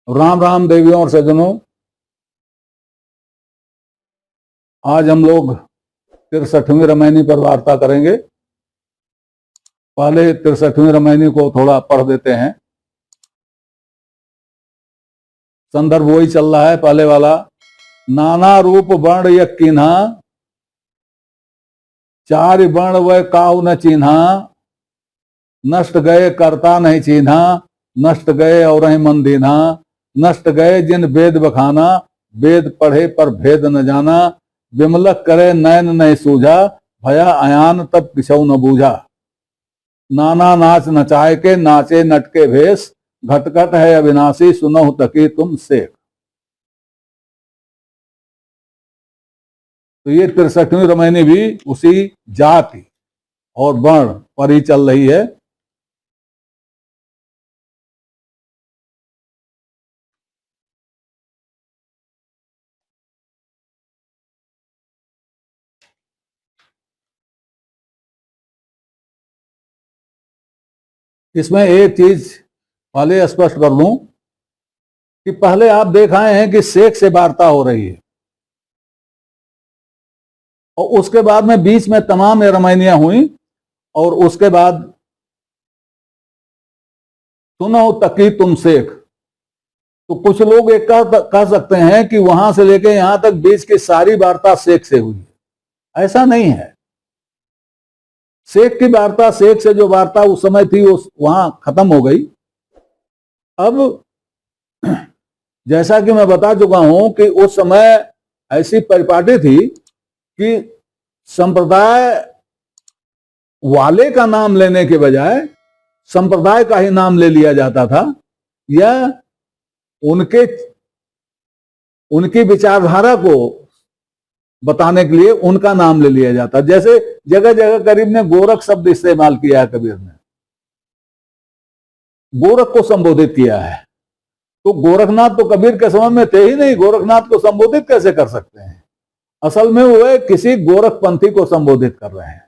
राम राम देवियों और सज्जनों, आज हम लोग 63वीं रामायणी पर वार्ता करेंगे। पहले 63वीं रामायणी को थोड़ा पढ़ देते हैं। संदर्भ वही चल रहा है पहले वाला। नाना रूप वर्ण यक कीन्हा, चार वर्ण वह काहू न चिन्हा, नष्ट गए करता नहीं चिन्हा, नष्ट गए और मन दीन्हा, नष्ट गए जिन वेद बखाना, वेद पढ़े पर भेद न जाना, विमलक करे नयन नहीं सूझा, भया अयान तब किछौ न बूझा। नाना नाच नचाए के नाचे नटके भेष, घटघट है अविनाशी सुनहु तकी तुम शेख। तो ये 63वीं रामायणी भी उसी जाति और वर्ण पर ही चल रही है। इसमें एक चीज पहले स्पष्ट कर लूं कि पहले आप देख आए हैं कि शेख से वार्ता हो रही है और उसके बाद में बीच में तमाम रामायणियां हुई और उसके बाद सुनो तकी तुम शेख। तो कुछ लोग एक कह सकते हैं कि वहां से लेके यहां तक बीच की सारी वार्ता शेख से हुई। ऐसा नहीं है। शेख की वार्ता, शेख से जो वार्ता उस समय थी उस वहां खत्म हो गई। अब जैसा कि मैं बता चुका हूं कि उस समय ऐसी परिपाटी थी कि संप्रदाय वाले का नाम लेने के बजाय संप्रदाय का ही नाम ले लिया जाता था, या उनकी विचारधारा को बताने के लिए उनका नाम ले लिया जाता। जैसे जगह जगह करीब ने गोरख शब्द इस्तेमाल किया है, कबीर ने गोरख को संबोधित किया है। तो गोरखनाथ तो कबीर के समय में थे ही नहीं, गोरखनाथ को संबोधित कैसे कर सकते हैं? असल में वो किसी गोरखपंथी को संबोधित कर रहे हैं।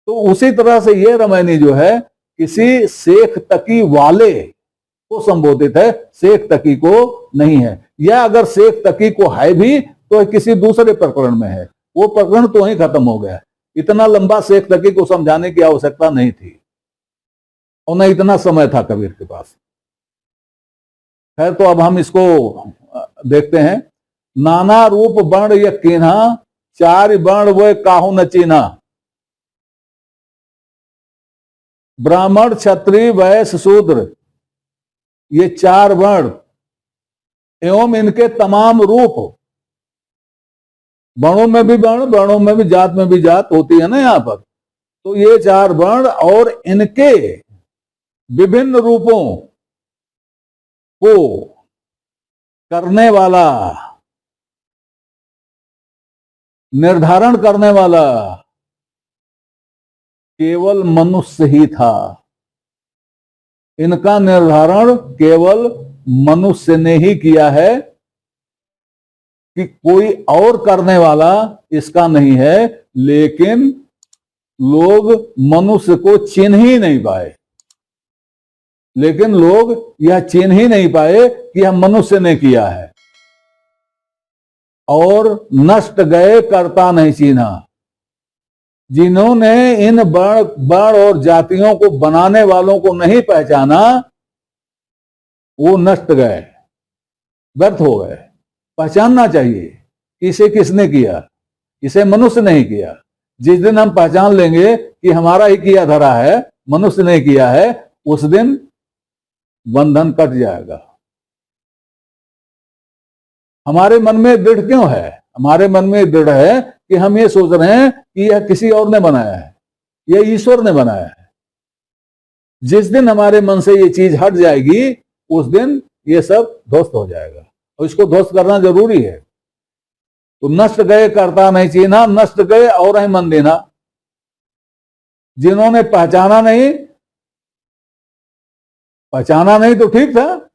तो उसी तरह से ये रामायणी जो है किसी शेख तकी वाले को संबोधित है, शेख तकी को नहीं है। या अगर शेख तकी को है भी तो किसी दूसरे प्रकरण में है, वो प्रकरण तो ही खत्म हो गया। इतना लंबा शेख तकी को समझाने की आवश्यकता नहीं थी और न इतना समय था कबीर के पास। खैर, तो अब हम इसको देखते हैं। नाना रूप वर्ण यक कीन्हा, चार वर्ण वह काहू न चीन्हा। ब्राह्मण क्षत्रिय वैश्य शूद्र, ये चार वर्ण एवं इनके तमाम रूप, वर्णों में भी वर्ण, वर्णों में भी जात में भी जात होती है ना यहां पर। तो ये चार वर्ण और इनके विभिन्न रूपों को करने वाला, निर्धारण करने वाला केवल मनुष्य ही था। इनका निर्धारण केवल मनुष्य ने ही किया है कि कोई और करने वाला इसका नहीं है। लेकिन लोग मनुष्य को चिन्ह ही नहीं पाए, लेकिन लोग यह चिन्ह ही नहीं पाए कि यह मनुष्य ने किया है। और नष्ट गए करता नहीं चिन्हा। जिन्होंने इन वर्ण और जातियों को बनाने वालों को नहीं पहचाना, वो नष्ट गए, व्यर्थ हो गए। पहचानना चाहिए इसे किसने किया, इसे मनुष्य नहीं किया। जिस दिन हम पहचान लेंगे कि हमारा ही किया धरा है, मनुष्य ने किया है, उस दिन बंधन कट जाएगा। हमारे मन में दृढ़ क्यों है? हमारे मन में दृढ़ है कि हम ये सोच रहे हैं कि यह किसी और ने बनाया है, यह ईश्वर ने बनाया है। जिस दिन हमारे मन से ये चीज हट जाएगी, उस दिन ये सब ध्वस्त हो जाएगा और इसको ध्वस्त करना जरूरी है। तो नष्ट गए करता नहीं चीन्हा, नष्ट गए और ही मन देना। जिन्होंने पहचाना नहीं तो ठीक था,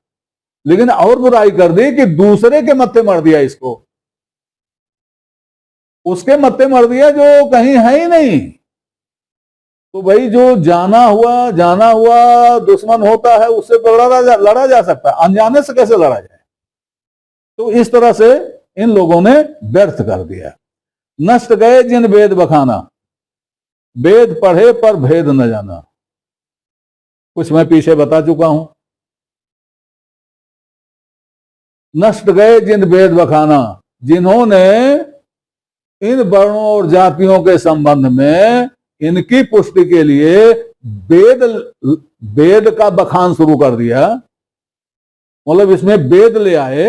लेकिन और बुराई कर दी कि दूसरे के मत्थे मार दिया, इसको उसके मत्थे मार दिया जो कहीं है ही नहीं। तो भाई जो जाना हुआ दुश्मन होता है उससे तो लड़ा जा सकता है, अनजाने से कैसे लड़ा जाए। तो इस तरह से इन लोगों ने व्यर्थ कर दिया। नष्ट गए जिन वेद बखाना, वेद पढ़े पर भेद न जाना। कुछ मैं पीछे बता चुका हूं। नष्ट गए जिन वेद बखाना, जिन्होंने इन वर्णों और जातियों के संबंध में इनकी पुष्टि के लिए वेद वेद का बखान शुरू कर दिया, मतलब इसमें वेद ले आए,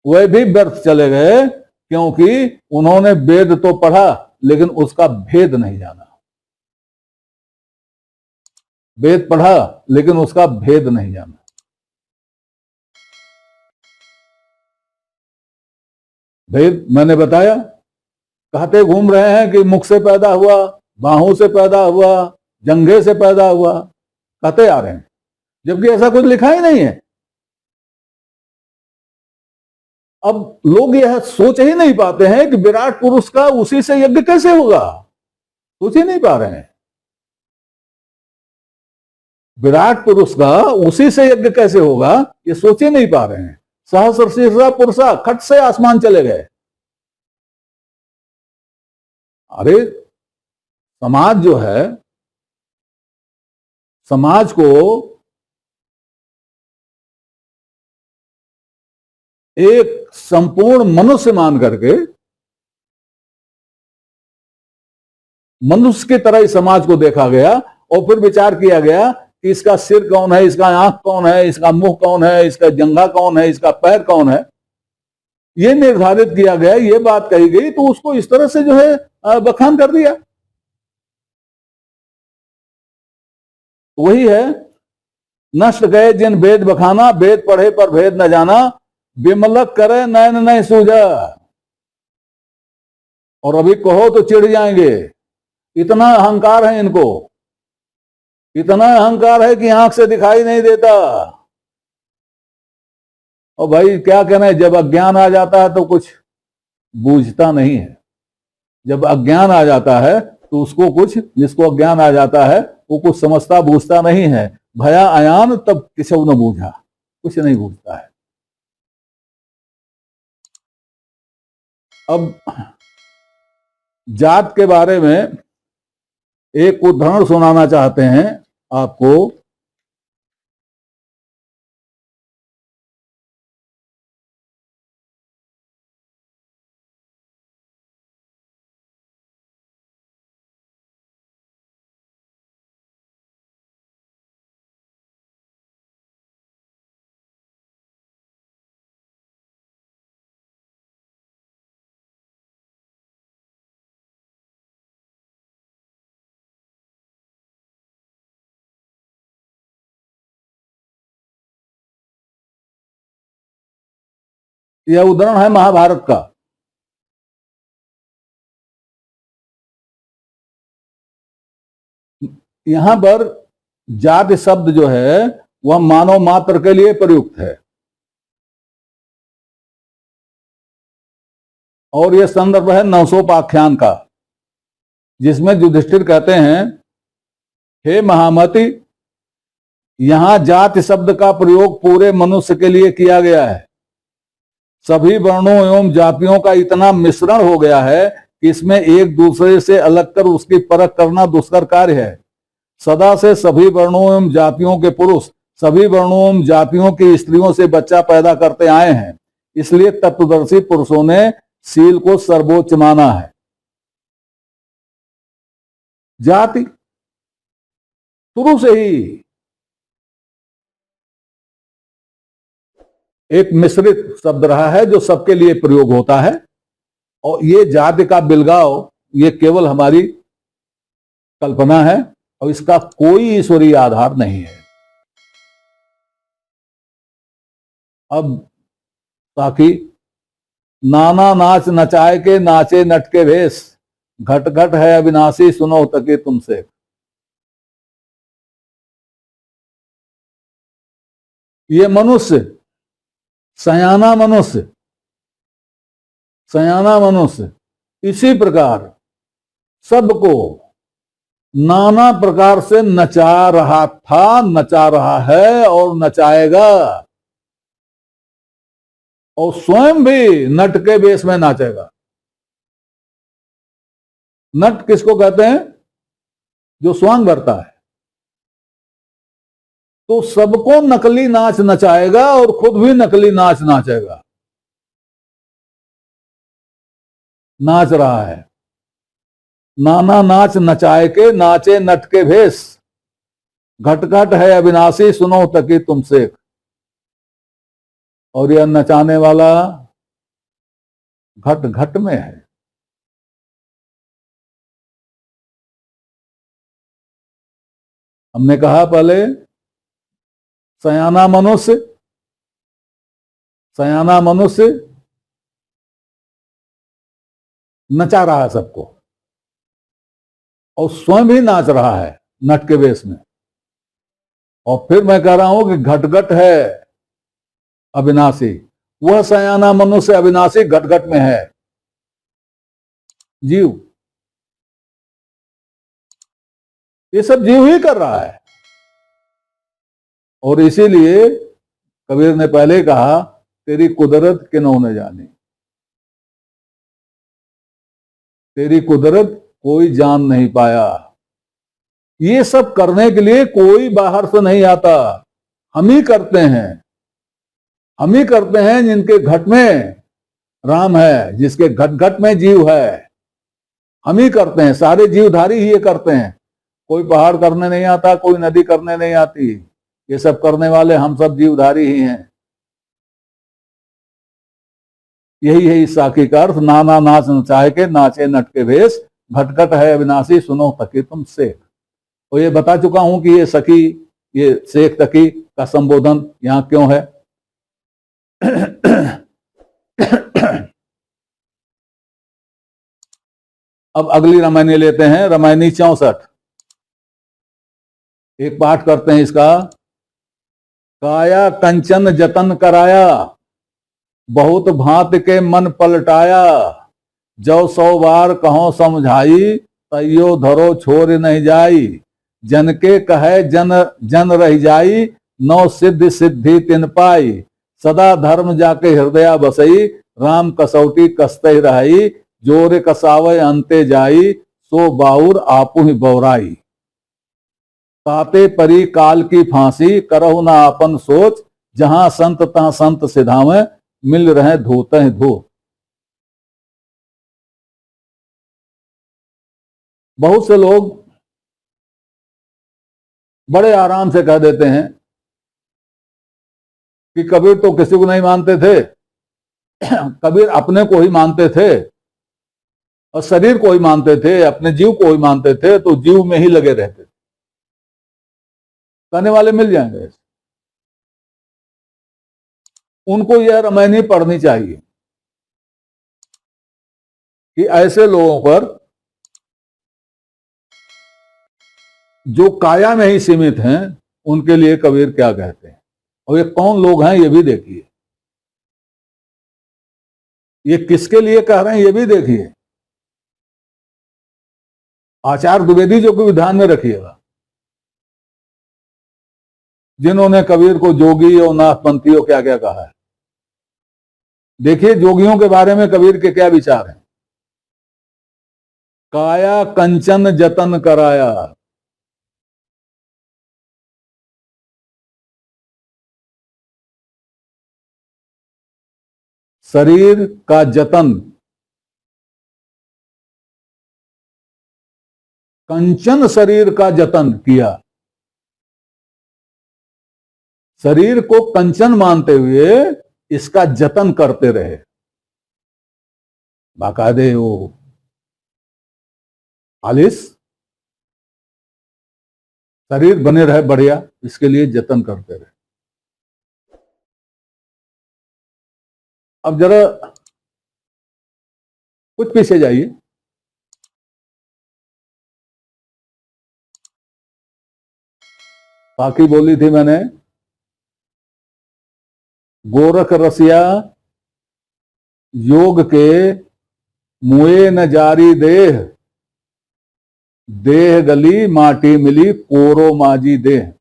वह भी व्यर्थ चले गए, क्योंकि उन्होंने वेद तो पढ़ा लेकिन उसका भेद नहीं जाना। वेद पढ़ा लेकिन उसका भेद नहीं जाना। भेद मैंने बताया, कहते घूम रहे हैं कि मुख से पैदा हुआ, बाहों से पैदा हुआ, जंघे से पैदा हुआ, कहते आ रहे हैं, जबकि ऐसा कुछ लिखा ही नहीं है। अब लोग यह सोच ही नहीं पाते हैं कि विराट पुरुष का उसी से यज्ञ कैसे होगा, सोच ही नहीं पा रहे हैं। विराट पुरुष का उसी से यज्ञ कैसे होगा, ये सोच ही नहीं पा रहे हैं। सहस्र शीर्षा पुरुषा, खट से आसमान चले गए। अरे समाज जो है, समाज को एक संपूर्ण मनुष्य मान करके, मनुष्य की तरह ही समाज को देखा गया और फिर विचार किया गया कि इसका सिर कौन है, इसका आंख कौन है, इसका मुंह कौन है, इसका जंघा कौन है, इसका पैर कौन है, ये निर्धारित किया गया, ये बात कही गई, तो उसको इस तरह से जो है बखान कर दिया। वही है, नष्ट गए जिन वेद बखाना, वेद पढ़े पर भेद न जाना, विमलक करे नैन नहीं सूझा। और अभी कहो तो चिढ़ जाएंगे, इतना अहंकार है इनको, इतना अहंकार है कि आंख से दिखाई नहीं देता। और भाई क्या कहना है, जब अज्ञान आ जाता है तो कुछ बूझता नहीं है। जब अज्ञान आ जाता है तो उसको कुछ, जिसको अज्ञान आ जाता है वो कुछ समझता बूझता नहीं है। भया अयान तब किसौ न बूझा, कुछ नहीं बूझता है। अब जात के बारे में एक उदाहरण सुनाना चाहते हैं आपको। यह उदाहरण है महाभारत का। यहां पर जाति शब्द जो है वह मानव मात्र के लिए प्रयुक्त है, और यह संदर्भ है नवसोपाख्यान का, जिसमें युधिष्ठिर कहते हैं, हे महामति, यहां जाति शब्द का प्रयोग पूरे मनुष्य के लिए किया गया है। सभी वर्णों एवं जातियों का इतना मिश्रण हो गया है कि इसमें एक दूसरे से अलग कर उसकी परख करना दुष्कर कार्य है। सदा से सभी वर्णों एवं जातियों के पुरुष सभी वर्णों एवं जातियों की स्त्रियों से बच्चा पैदा करते आए हैं, इसलिए तत्वदर्शी पुरुषों ने शील को सर्वोच्च माना है। जाति शुरू से ही एक मिश्रित शब्द रहा है जो सबके लिए प्रयोग होता है, और ये जाति का बिलगाव ये केवल हमारी कल्पना है और इसका कोई ईश्वरीय आधार नहीं है। अब ताकि नाना नाच नचाए के नाचे नटके भेष, घट घट है अविनाशी सुनो तके तुमसे। ये मनुष्य सयाना मनुष्य, सयाना मनुष्य इसी प्रकार सबको नाना प्रकार से नचा रहा था, नचा रहा है और नचाएगा, और स्वयं भी नट के वेश में नाचेगा। नट किसको कहते हैं? जो स्वांग भरता है। तो सबको नकली नाच नचाएगा और खुद भी नकली नाच नाचेगा। नाच रहा है, नाना नाच नचाए के, नाचे नट के भेष, घट घट है अविनाशी सुनो तकी तुमसे। और यह नचाने वाला घट घट में है। हमने कहा पहले, सयाना मनुष्य, सयाना मनुष्य नचा रहा है सबको और स्वयं भी नाच रहा है नट के वेश में। और फिर मैं कह रहा हूं कि घट घट है अविनाशी, वह सयाना मनुष्य अविनाशी घट घट में है जीव। ये सब जीव ही कर रहा है। और इसीलिए कबीर ने पहले कहा, तेरी कुदरत किन्होंने जानी, तेरी कुदरत कोई जान नहीं पाया। ये सब करने के लिए कोई बाहर से नहीं आता, हम ही करते हैं। हम ही करते हैं जिनके घट में राम है, जिसके घट घट में जीव है, हम ही करते हैं। सारे जीवधारी ही ये करते हैं। कोई पहाड़ करने नहीं आता, कोई नदी करने नहीं आती। ये सब करने वाले हम सब जीवधारी ही हैं। यही है इस साखी का अर्थ, नाना नाच नचाए के, नाचे नट के भेष, घट घट है अविनाशी सुनो तकी तुम सेख। और ये बता चुका हूं कि ये सखी, ये शेख तकी का संबोधन यहां क्यों है। अब अगली रामायणी लेते हैं, रामायणी 64। एक पाठ करते हैं इसका। काया कंचन जतन कराया, बहुत भांत के मन पलटाया। जो 100 बार कहो समझाई, तैयो धरो छोड़ नहीं जाई। जन के कहे जन जन रह जाई, नौ सिद्धि सिद्धि तिन पाई। सदा धर्म जाके हृदय बसई, राम कसौटी कसते रही। जोर कसावे अंते जाई, सो बाउर आपु ही बौराई। ताते परी काल की फांसी, करहु ना आपन सोच। जहां संत तहां संत सिधावे, मिल रहे धोते धो। बहुत से लोग बड़े आराम से कह देते हैं कि कबीर तो किसी को नहीं मानते थे, कबीर अपने को ही मानते थे और शरीर को ही मानते थे, अपने जीव को ही मानते थे, तो जीव में ही लगे रहते थे। कहने वाले मिल जाएंगे। उनको यह रामायणी पढ़नी चाहिए कि ऐसे लोगों पर जो काया में ही सीमित हैं, उनके लिए कबीर क्या कहते हैं। और ये कौन लोग हैं ये भी देखिए, ये किसके लिए कह रहे हैं ये भी देखिए। आचार्य द्विवेदी जो को विधान में रखिएगा, जिन्होंने कबीर को जोगी और नाथपंथियों क्या क्या कहा है। देखिए जोगियों के बारे में कबीर के क्या विचार हैं। काया कंचन जतन कराया, शरीर का जतन, कंचन शरीर का जतन किया। शरीर को कंचन मानते हुए इसका जतन करते रहे, बाकायदे वो खालिस शरीर बने रहे बढ़िया, इसके लिए जतन करते रहे। अब जरा कुछ पीछे जाइए। बाकी बोली थी मैंने, गोरख रसिया योग के मुए न जारी देह। देह गली माटी मिली कोरो माजी देह।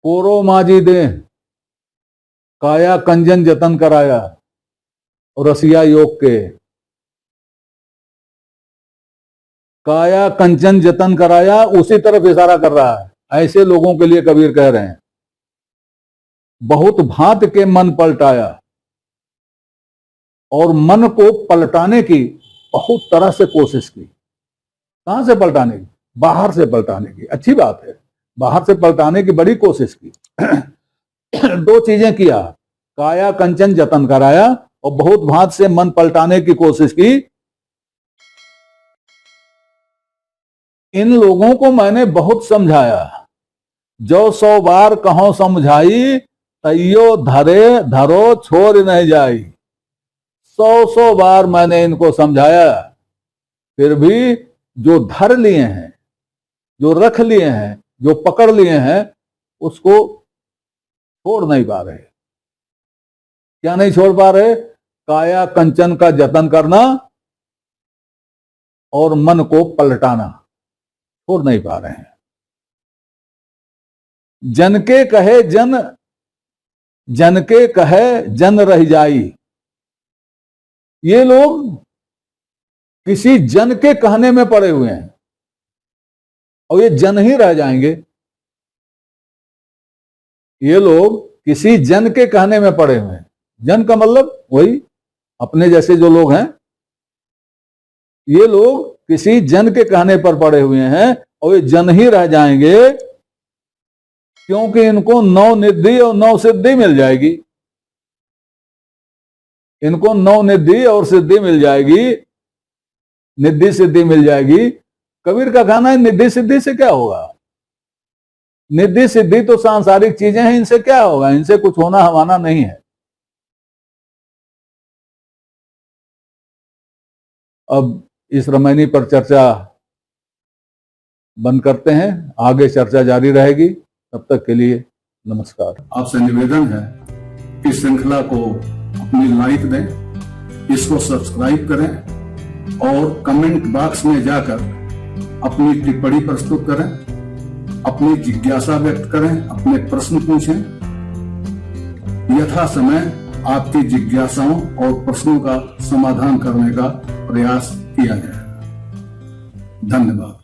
कोरो माजी देह, काया कंजन जतन कराया, और रसिया योग के। काया कंचन जतन कराया, उसी तरफ इशारा कर रहा है। ऐसे लोगों के लिए कबीर कह रहे हैं। बहुत भांत के मन पलटाया, और मन को पलटाने की बहुत तरह से कोशिश की। कहां से पलटाने की? बाहर से पलटाने की। अच्छी बात है, बाहर से पलटाने की बड़ी कोशिश की। दो चीजें किया, काया कंचन जतन कराया और बहुत भांत से मन पलटाने की कोशिश की। इन लोगों को मैंने बहुत समझाया, जो 100 बार कहो समझाई, तैयो धरे धरो छोड़ नहीं जाई। 100 बार मैंने इनको समझाया, फिर भी जो धर लिए हैं, जो रख लिए हैं, जो पकड़ लिए हैं, उसको छोड़ नहीं पा रहे। क्या नहीं छोड़ पा रहे? काया कंचन का जतन करना और मन को पलटाना छोड़ नहीं पा रहे हैं। जन के कहे जन, जन के कहे जन रह जाई। ये लोग किसी जन के कहने में पड़े हुए हैं और ये जन ही रह जाएंगे। ये लोग किसी जन के कहने में पड़े हुए हैं। जन का मतलब वही अपने जैसे जो लोग हैं। ये लोग किसी जन के कहने पर पड़े हुए हैं और ये जन ही रह जाएंगे, क्योंकि इनको 9 निधि और 9 सिद्धि मिल जाएगी। इनको 9 निधि और सिद्धि मिल जाएगी, निधि सिद्धि मिल जाएगी। कबीर का कहना है, निधि सिद्धि से क्या होगा? निधि सिद्धि तो सांसारिक चीजें हैं, इनसे क्या होगा? इनसे कुछ होना हमारा नहीं है। अब इस रामायणी पर चर्चा बंद करते हैं, आगे चर्चा जारी रहेगी। तब तक के लिए नमस्कार। आपसे निवेदन है कि श्रृंखला को अपनी लाइक दें, इसको सब्सक्राइब करें और कमेंट बॉक्स में जाकर अपनी टिप्पणी प्रस्तुत करें, अपनी जिज्ञासा व्यक्त करें, अपने प्रश्न पूछें। यथा समय आपकी जिज्ञासाओं और प्रश्नों का समाधान करने का प्रयास किया जाए। धन्यवाद।